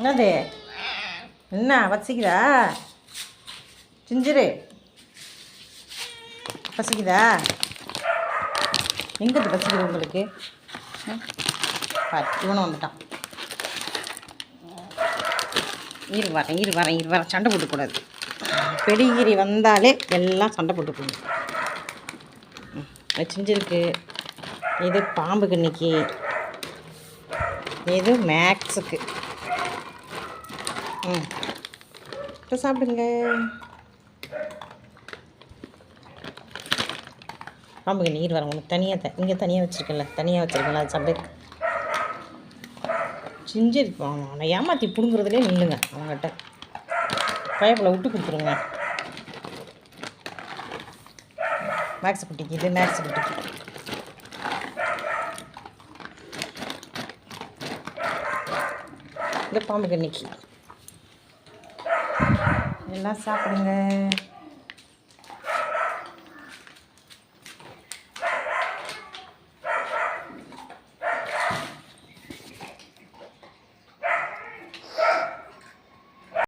என்னது என்ன பசிக்குதா? சிஞ்சிரு பசிக்குதா? எங்கிட்டு பசிக்குது உங்களுக்கு? இவனும் வந்துட்டான். வரேன் சண்டை போட்டுக்கூடாது. பெடிகிரி வந்தாலே எல்லாம் சண்டை போட்டுக்கணும். சிஞ்சிருக்கு. இது பாம்பு கண்ணிக்கு, இது மேக்ஸுக்கு. இப்போ சாப்பிடுங்க. பாம்புக்கு நீர் வர ஒன்று தனியாக இங்கே தனியாக வச்சுருக்கல அது சாப்பிடு. செஞ்சிருப்பாங்க. ஆனால் ஏமாற்றி பிடுங்குறதுலே நில்லுங்க. அவங்ககிட்ட பயப்பில் விட்டு கொடுத்துருங்க. மேக்ஸ் குட்டிக்கு இது மேக்ஸ் குட்டிக்கு. இந்த பாம்பு கண்ணிக்கு. எல்லாம் சாப்பிடுங்க.